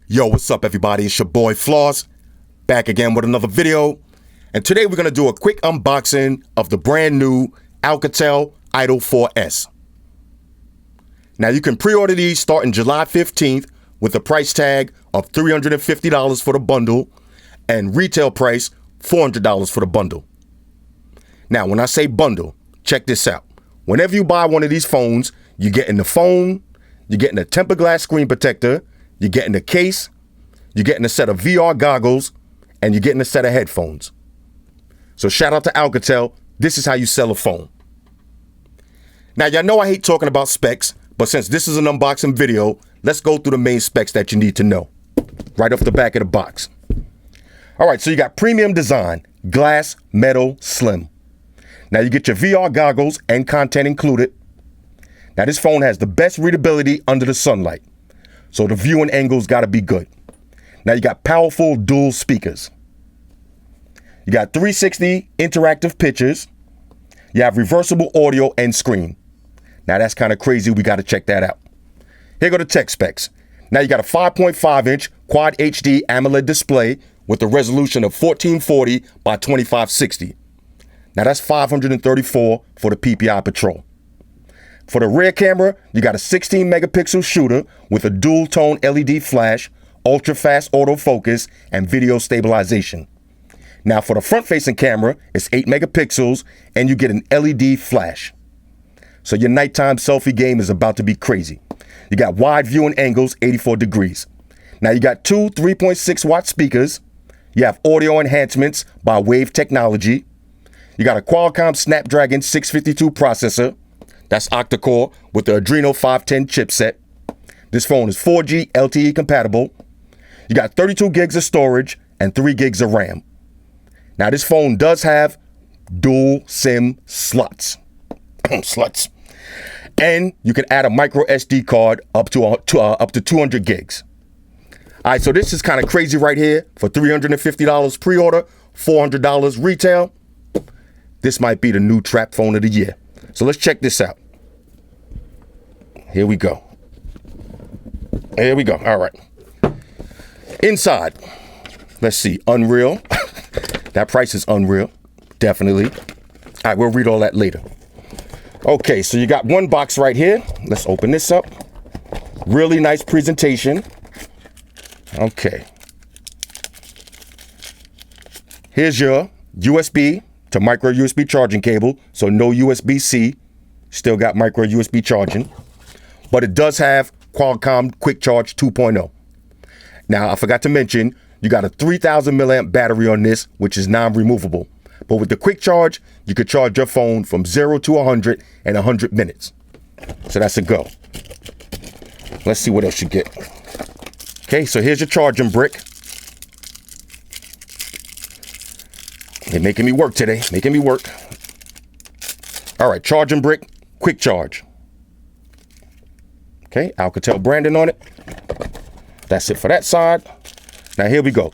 Yo, what's up everybody? It's your boy Floss, back again with another video. And today we're going to do a quick unboxing of the brand new Alcatel IDOL 4S. Now you can pre-order these starting July 15th with a price tag of $350 for the bundle and retail price $400 for the bundle. Now when I say bundle, check this out. Whenever you buy one of these phones, you're getting the phone, you're getting a tempered glass screen protector, you're getting a case, you're getting a set of VR goggles, and you're getting a set of headphones. So shout out to Alcatel. This is how you sell a phone. Now, y'all know I hate talking about specs, but since this is an unboxing video, let's go through the main specs that you need to know right off the back of the box. All right, so you got premium design, glass, metal, slim. Now you get your VR goggles and content included. Now this phone has the best readability under the sunlight. So the viewing angles got to be good. Now you got powerful dual speakers. You got 360 interactive pictures. You have reversible audio and screen. Now that's kind of crazy. We got to check that out. Here go the tech specs. Now you got a 5.5-inch Quad HD AMOLED display with a resolution of 1440 by 2560. Now that's 534 for the PPI Patrol. For the rear camera, you got a 16 megapixel shooter with a dual tone LED flash, ultra fast autofocus, and video stabilization. Now for the front facing camera, it's 8 megapixels and you get an LED flash. So your nighttime selfie game is about to be crazy. You got wide viewing angles, 84 degrees. Now you got two 3.6 watt speakers. You have audio enhancements by Waves technology. You got a Qualcomm Snapdragon 652 processor. That's octa-core with the Adreno 510 chipset. This phone is 4G LTE compatible. You got 32 gigs of storage and 3 gigs of RAM. Now this phone does have dual SIM slots. Sluts. And you can add a micro SD card up to 200 gigs. All right, so this is kind of crazy right here. For $350 pre-order, $400 retail. This might be the new trap phone of the year. So let's check this out. Here we go. Here we go. All right. Inside, let's see. Unreal. That price is unreal. Definitely. All right, we'll read all that later. Okay, so you got one box right here. Let's open this up. Really nice presentation. Okay. Here's your USB to micro USB charging cable. So no USB-C. Still got micro USB charging. But it does have Qualcomm Quick Charge 2.0. Now, I forgot to mention, you got a 3,000 milliamp battery on this, which is non-removable. But with the quick charge, you could charge your phone from 0 to 100 in 100 minutes. So that's a go. Let's see what else you get. Okay, so here's your charging brick. They're making me work today, making me work. All right, charging brick, quick charge. Okay, Alcatel branding on it. That's it for that side. Now here we go.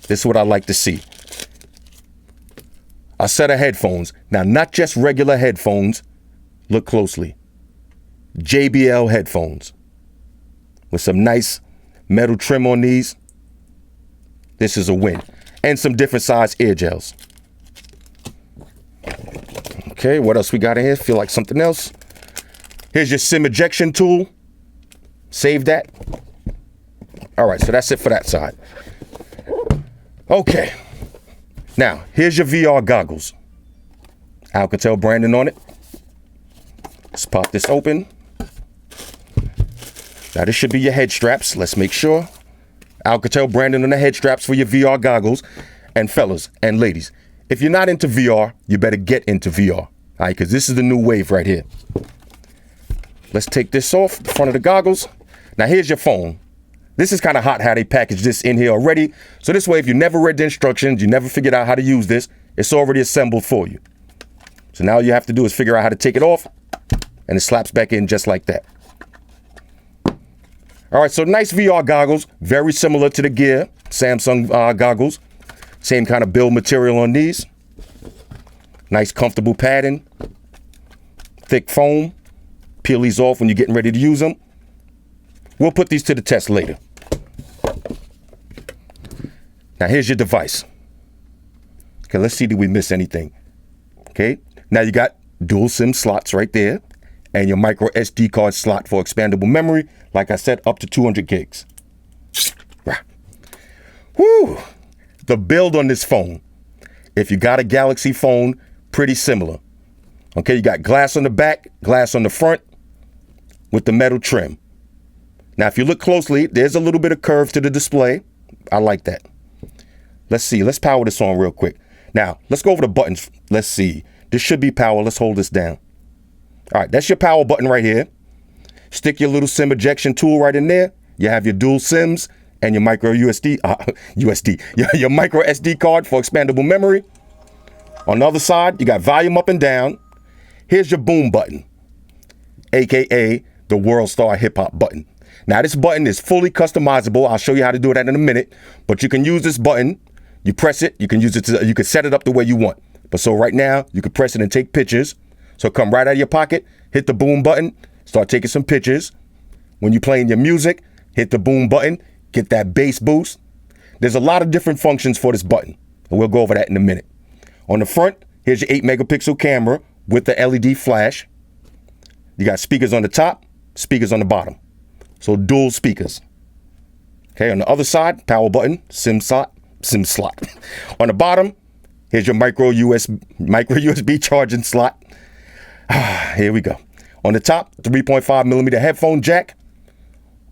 This is what I like to see. A set of headphones. Now, not just regular headphones. Look closely. JBL headphones. With some nice metal trim on these. This is a win. And some different size ear gels. Okay, what else we got in here? Feel like something else. Here's your SIM ejection tool. Save that. All right, so that's it for that side. Okay. Now, here's your VR goggles. Alcatel branding on it. Let's pop this open. Now, this should be your head straps. Let's make sure. Alcatel branding on the head straps for your VR goggles. And fellas and ladies, if you're not into VR, you better get into VR. All right, because this is the new wave right here. Let's take this off the front of the goggles. Now, here's your phone. This is kind of hot how they packaged this in here already. So this way, if you never read the instructions, you never figured out how to use this, it's already assembled for you. So now all you have to do is figure out how to take it off, and it slaps back in just like that. All right, so nice VR goggles, very similar to the Gear Samsung goggles. Same kind of build material on these. Nice comfortable padding. Thick foam. Peel these off when you're getting ready to use them. We'll put these to the test later. Now here's your device. Okay, let's see, did we miss anything? Okay, now you got dual SIM slots right there and your micro SD card slot for expandable memory. Like I said, up to 200 gigs. Woo! The build on this phone, if you got a Galaxy phone, pretty similar. Okay, you got glass on the back, glass on the front with the metal trim. Now, if you look closely, there's a little bit of curve to the display. I like that. Let's see. Let's power this on real quick. Now, let's go over the buttons. Let's see. This should be power. Let's hold this down. All right, that's your power button right here. Stick your little SIM ejection tool right in there. You have your dual SIMs and your micro your micro SD card for expandable memory. On the other side, you got volume up and down. Here's your boom button, AKA the World Star Hip Hop button. Now this button is fully customizable. I'll show you how to do that in a minute, but you can use this button. You press it, you can use it you can set it up the way you want. But so right now, you can press it and take pictures. So come right out of your pocket, hit the boom button, start taking some pictures. When you're playing your music, hit the boom button, get that bass boost. There's a lot of different functions for this button, and we'll go over that in a minute. On the front, here's your 8 megapixel camera with the LED flash. You got speakers on the top, speakers on the bottom. So dual speakers. Okay, on the other side, power button, SIM slot. On the bottom, here's your micro USB charging slot. Here we go. On the top, 3.5 millimeter headphone jack.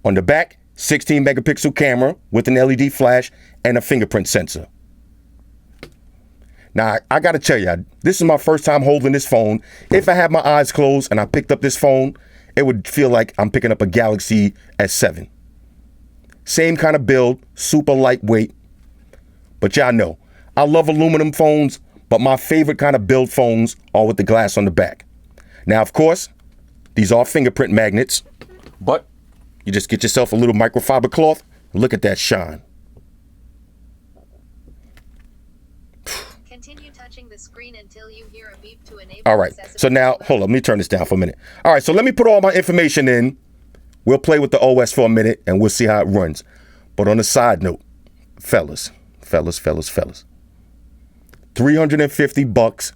On the back, 16 megapixel camera with an LED flash and a fingerprint sensor. Now, I got to tell you, this is my first time holding this phone. If I had my eyes closed and I picked up this phone, it would feel like I'm picking up a Galaxy S7. Same kind of build, super lightweight. But y'all know, I love aluminum phones, but my favorite kind of build phones are with the glass on the back. Now, of course, these are fingerprint magnets, but you just get yourself a little microfiber cloth. Look at that shine. Continue touching the screen until you hear a beep to enable. All right, so now, hold on, let me turn this down for a minute. All right, so let me put all my information in. We'll play with the OS for a minute and we'll see how it runs. But on a side note, fellas, 350 bucks,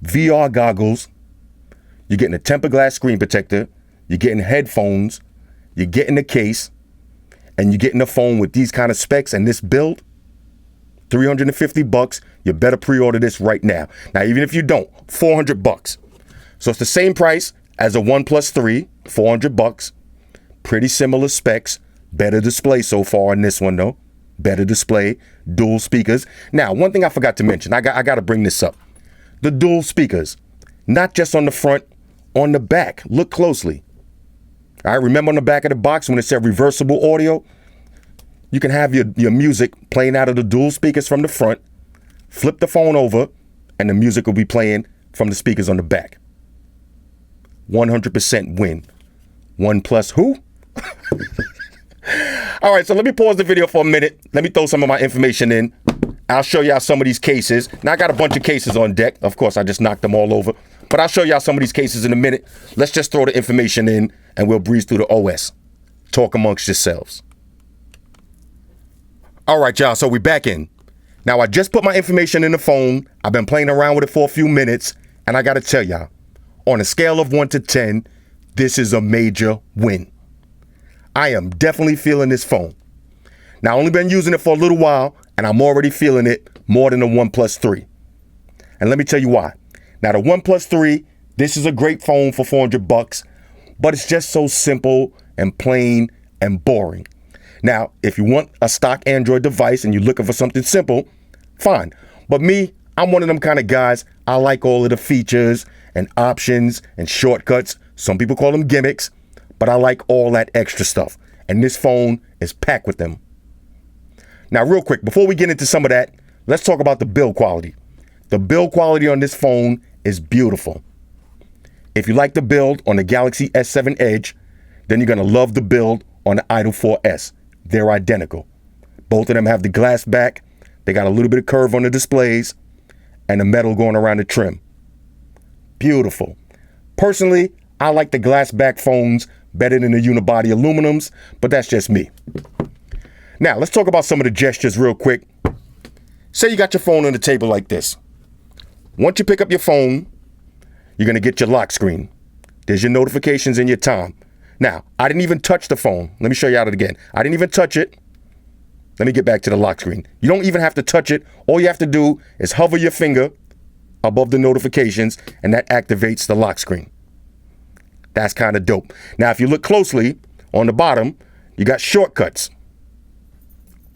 VR goggles, you're getting a tempered glass screen protector, you're getting headphones, you're getting the case, and you're getting a phone with these kind of specs and this build. 350 bucks, you better pre-order this right now. Now, even if you don't, 400 bucks. So it's the same price as a OnePlus 3, 400 bucks. Pretty similar specs, better display so far in this one though. Better display, dual speakers. Now, one thing I forgot to mention, I got to bring this up. The dual speakers, not just on the front, on the back. Look closely. All right, remember on the back of the box when it said reversible audio? You can have your music playing out of the dual speakers from the front, flip the phone over, and the music will be playing from the speakers on the back. 100% win. OnePlus who? All right, so let me pause the video for a minute. Let me throw some of my information in. I'll show y'all some of these cases. Now, I got a bunch of cases on deck. Of course, I just knocked them all over. But I'll show y'all some of these cases in a minute. Let's just throw the information in, and we'll breeze through the OS. Talk amongst yourselves. All right, y'all, so we back in. Now, I just put my information in the phone. I've been playing around with it for a few minutes, and I got to tell y'all, on a scale of 1 to 10, this is a major win. I am definitely feeling this phone. Now, I've only been using it for a little while, and I'm already feeling it more than the OnePlus 3. And let me tell you why. Now, the OnePlus 3, this is a great phone for 400 bucks, but it's just so simple and plain and boring. Now, if you want a stock Android device and you're looking for something simple, fine. But me, I'm one of them kind of guys. I like all of the features and options and shortcuts. Some people call them gimmicks, but I like all that extra stuff. And this phone is packed with them. Now, real quick, before we get into some of that, let's talk about the build quality. The build quality on this phone is beautiful. If you like the build on the Galaxy S7 Edge, then you're going to love the build on the IDOL 4S. They're identical. Both of them have the glass back. They got a little bit of curve on the displays and the metal going around the trim. Beautiful. Personally, I like the glass back phones better than the unibody aluminums, but that's just me. Now, let's talk about some of the gestures real quick. say you got your phone on the table like this. Once you pick up your phone, you're going to get your lock screen. There's your notifications and your time. Now, I didn't even touch the phone. Let me show you how it again. I didn't even touch it. Let me get back to the lock screen. You don't even have to touch it. All you have to do is hover your finger above the notifications, and that activates the lock screen. That's kind of dope. Now, if you look closely on the bottom, you got shortcuts.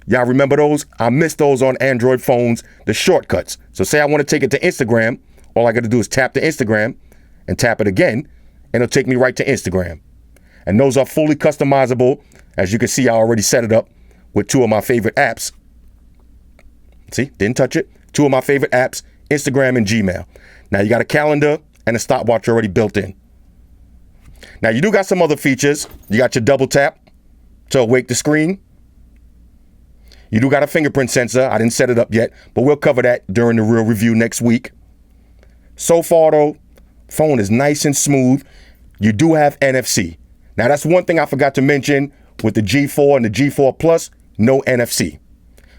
Y'all remember those? I miss those on Android phones, the shortcuts. So say I want to take it to Instagram. All I got to do is tap the Instagram and tap it again, and it'll take me right to Instagram. And those are fully customizable. As you can see, I already set it up with two of my favorite apps. See, didn't touch it. Two of my favorite apps, Instagram and Gmail. Now you got a calendar and a stopwatch already built in. Now you do got some other features. You got your double tap to awake the screen. You do got a fingerprint sensor. I didn't set it up yet, but we'll cover that during the real review next week. So far though, phone is nice and smooth. You do have NFC. Now that's one thing I forgot to mention with the G4 and the G4 Plus, no NFC.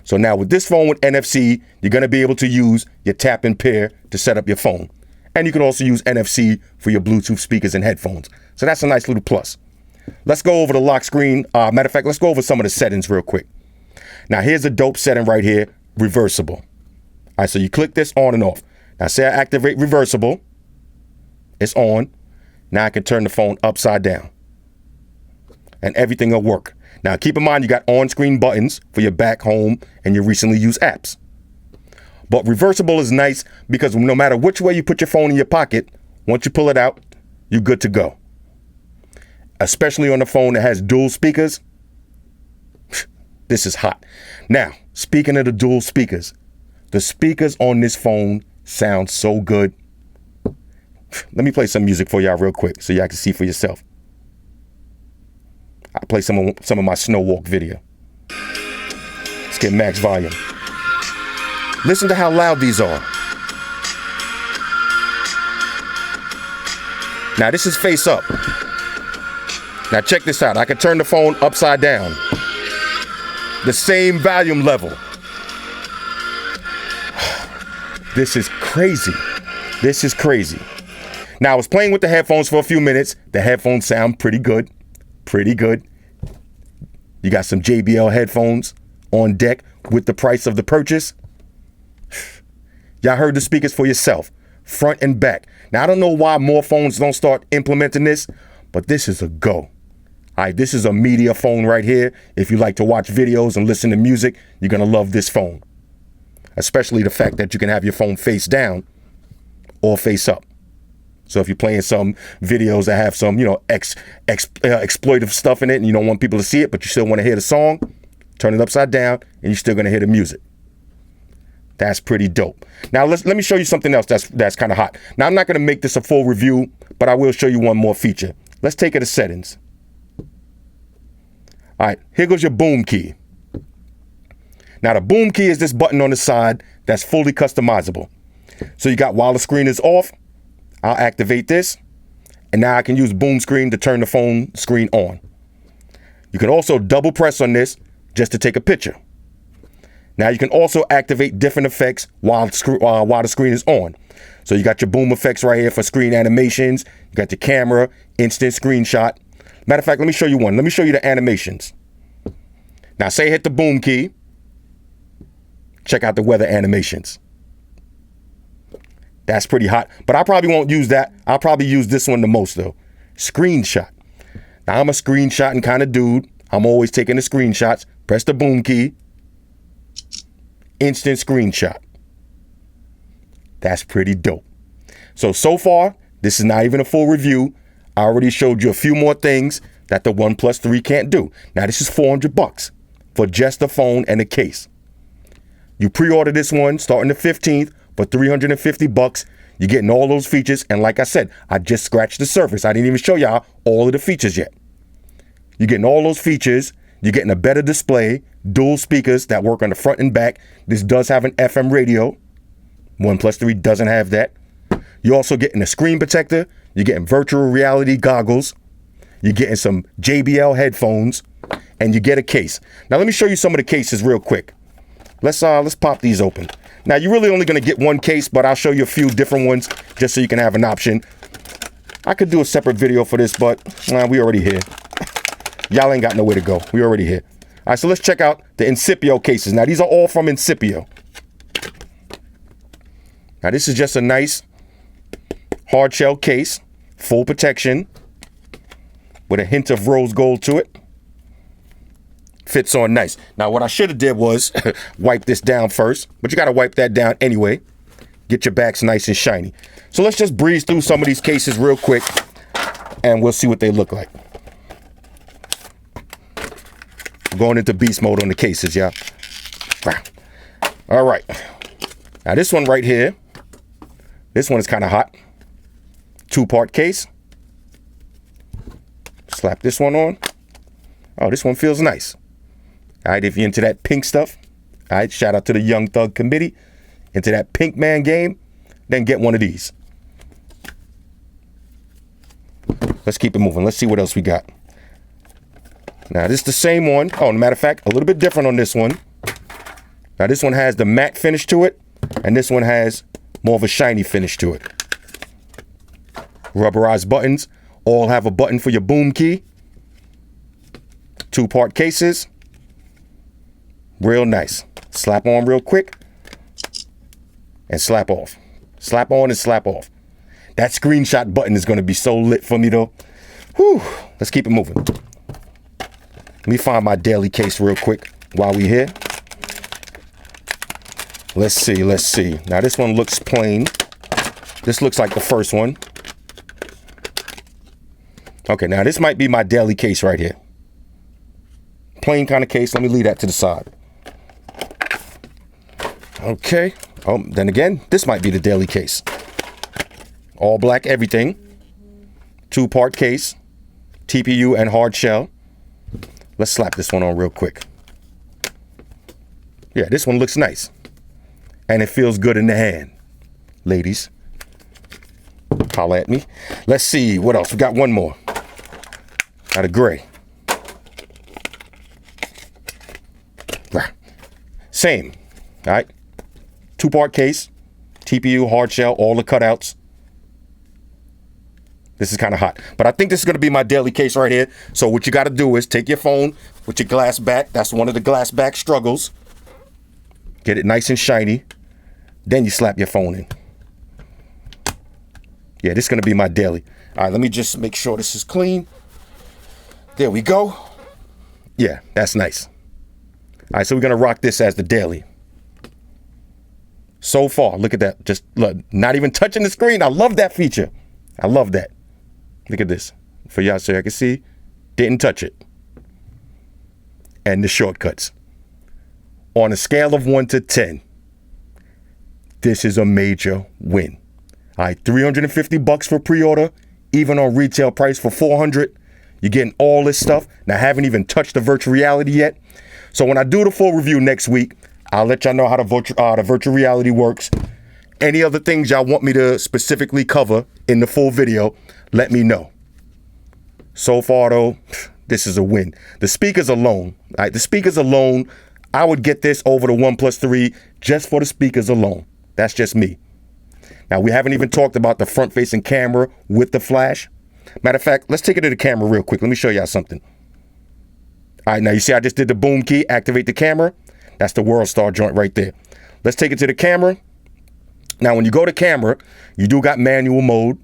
So now with this phone with NFC, you're going to be able to use your tap and pair to set up your phone. And you can also use NFC for your Bluetooth speakers and headphones. So that's a nice little plus. Let's go over the lock screen. Matter of fact, let's go over some of the settings real quick. Now here's a dope setting right here, reversible. All right, so you click this on and off. Now say I activate reversible. It's on. Now I can turn the phone upside down. And everything will work. Now keep in mind you got on-screen buttons for your back, home, and your recently used apps. But reversible is nice because no matter which way you put your phone in your pocket, once you pull it out, you're good to go. Especially on a phone that has dual speakers. This is hot. Now, speaking of the dual speakers, the speakers on this phone sound so good. Let me play some music for y'all real quick so y'all can see for yourself. I play some of my snow walk video. Let's get max volume. Listen to how loud these are. Now this is face up. Now check this out. I can turn the phone upside down. The same volume level. This is crazy. This is crazy. Now I was playing with the headphones for a few minutes. The headphones sound pretty good. Pretty good. You got some JBL headphones on deck with the price of the purchase. Y'all heard the speakers for yourself, front and back. Now, I don't know why more phones don't start implementing this, but this is a go. All right, this is a media phone right here. If you like to watch videos and listen to music, you're going to love this phone. Especially the fact that you can have your phone face down or face up. So if you're playing some videos that have some, exploitive stuff in it and you don't want people to see it, but you still want to hear the song, turn it upside down and you're still going to hear the music. That's pretty dope. Now let me show you something else that's kind of hot. Now I'm not going to make this a full review, but I will show you one more feature. Let's take it to settings. All right, here goes your boom key. Now the boom key is this button on the side that's fully customizable. So you got while the screen is off, I'll activate this, and now I can use boom screen to turn the phone screen on. You can also double press on this just to take a picture. Now you can also activate different effects while the screen is on. So you got your boom effects right here for screen animations. You got your camera, instant screenshot. Matter of fact, let me show you one. Let me show you the animations. Now say hit the boom key. Check out the weather animations. That's pretty hot, but I probably won't use that. I'll probably use this one the most though. Screenshot. Now I'm a screenshotting kind of dude. I'm always taking the screenshots. Press the boom key. Instant screenshot. That's pretty dope. So far, this is not even a full review. I already showed you a few more things that the OnePlus 3 can't do. Now this is $400 for just the phone and the case. You pre-order this one starting the 15th for $350. You're getting all those features. And like I said, I just scratched the surface. I didn't even show y'all all of the features yet. You're getting all those features. You're getting a better display, dual speakers that work on the front and back. This does have an FM radio. OnePlus 3 doesn't have that. You're also getting a screen protector. You're getting virtual reality goggles. You're getting some JBL headphones. And you get a case. Now let me show you some of the cases real quick. Let's pop these open. Now, you're really only going to get one case, but I'll show you a few different ones just so you can have an option. I could do a separate video for this, but we already here. Y'all ain't got nowhere to go. We already here. All right, so let's check out the Incipio cases. Now, these are all from Incipio. Now, this is just a nice hard shell case, full protection, with a hint of rose gold to it. Fits on nice. Now, what I should have did was wipe this down first, but you got to wipe that down anyway. Get your backs nice and shiny. So let's just breeze through some of these cases real quick, and we'll see what they look like. Going into beast mode on the cases, y'all. All right. Now, this one right here, this one is kind of hot. 2-part case. Slap this one on. Oh, this one feels nice. All right, if you're into that pink stuff, all right, shout out to the Young Thug Committee. Into that pink man game, then get one of these. Let's keep it moving. Let's see what else we got. Now, this is the same one. Oh, matter of fact, a little bit different on this one. Now, this one has the matte finish to it, and this one has more of a shiny finish to it. Rubberized buttons. All have a button for your boom key. 2-part cases. Real nice. Slap on real quick. And slap off. Slap on and slap off. That screenshot button is going to be so lit for me, though. Whew. Let's keep it moving. Let me find my daily case real quick while we're here. Let's see, let's see. Now, this one looks plain. This looks like the first one. Okay, now this might be my daily case right here. Plain kind of case. Let me leave that to the side. Okay. Oh, then again, this might be the daily case. All black everything. 2-part case. TPU and hard shell. Let's slap this one on real quick. Yeah, this one looks nice. And it feels good in the hand. Ladies, holla at me. Let's see, what else? We got one more. Got a gray. Same, all right? 2-part case, TPU, hard shell, all the cutouts. This is kind of hot, but I think this is going to be my daily case right here. So what you got to do is take your phone with your glass back. That's one of the glass back struggles. Get it nice and shiny. Then you slap your phone in. Yeah, this is going to be my daily. All right, let me just make sure this is clean. There we go. Yeah, that's nice. All right, so we're going to rock this as the daily. So far, look at that. Just look, not even touching the screen. I love that feature. I love that. Look at this. For y'all so I can see. Didn't touch it. And the shortcuts. On a scale of 1 to 10, this is a major win. All right, $350 for pre-order, even on retail price for $400. You're getting all this stuff. Now, I haven't even touched the virtual reality yet. So when I do the full review next week, I'll let y'all know how the virtual reality works. Any other things y'all want me to specifically cover in the full video, let me know. So far, though, this is a win. The speakers alone, all right, the speakers alone, I would get this over the OnePlus 3 just for the speakers alone. That's just me. Now, we haven't even talked about the front-facing camera with the flash. Matter of fact, let's take it to the camera real quick. Let me show y'all something. All right, now you see I just did the boom key, activate the camera. That's the World Star joint right there. Let's take it to the camera. Now, when you go to camera, you do got manual mode.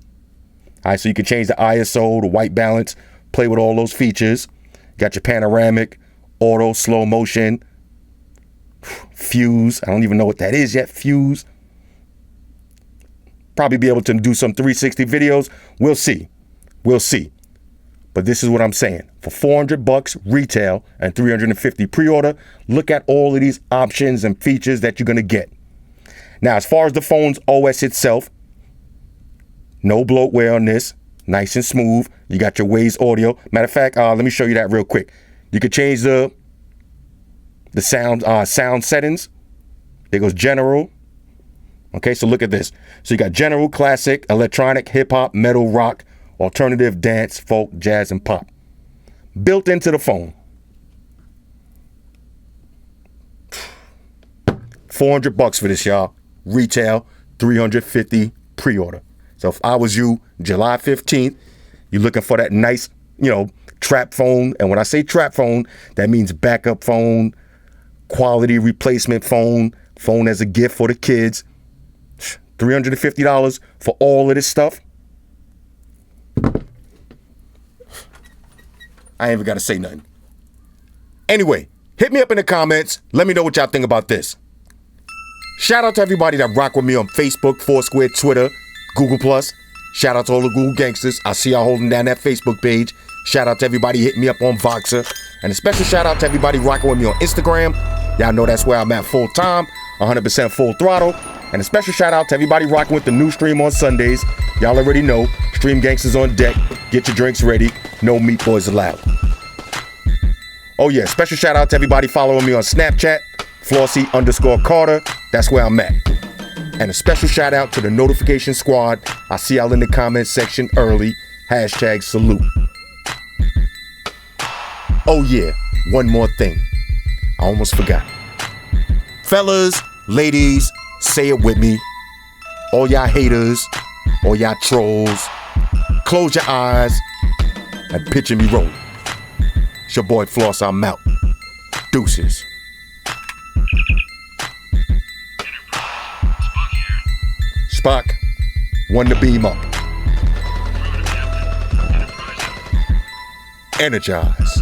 All right, so you can change the ISO, the white balance, play with all those features. Got your panoramic, auto, slow motion, fuse. I don't even know what that is yet, fuse. Probably be able to do some 360 videos. We'll see. We'll see. But this is what I'm saying. For $400 retail and $350 pre-order, look at all of these options and features that you're going to get. Now, as far as the phone's OS itself, no bloatware on this. Nice and smooth. You got your Waves audio. Matter of fact, let me show you that real quick. You could change the sound settings. There goes general. Okay, so look at this. So you got general, classic, electronic, hip-hop, metal, rock, alternative, dance, folk, jazz, and pop. Built into the phone. $400 for this, y'all. Retail, $350 pre-order. So if I was you, July 15th, you're looking for that nice, trap phone. And when I say trap phone, that means backup phone, quality replacement phone as a gift for the kids. $350 for all of this stuff. I ain't even got to say nothing. Anyway, hit me up in the comments. Let me know what y'all think about this. Shout out to everybody that rock with me on Facebook, Foursquare, Twitter, Google+. Shout out to all the Google gangsters. I see y'all holding down that Facebook page. Shout out to everybody hitting me up on Voxer. And a special shout out to everybody rocking with me on Instagram. Y'all know that's where I'm at full time, 100% full throttle. And a special shout out to everybody rocking with the new stream on Sundays. Y'all already know, Stream Gangsters on deck. Get your drinks ready. No meat boys allowed. Oh yeah, special shout out to everybody following me on Snapchat, Flossy_Carter. That's where I'm at. And a special shout out to the notification squad. I see y'all in the comment section early. #salute. Oh yeah, one more thing. I almost forgot. Fellas, ladies, say it with me. All y'all haters, all y'all trolls, close your eyes and picture me rolling. It's your boy Floss, I'm out. Deuces. Spock, one to beam up. Energize.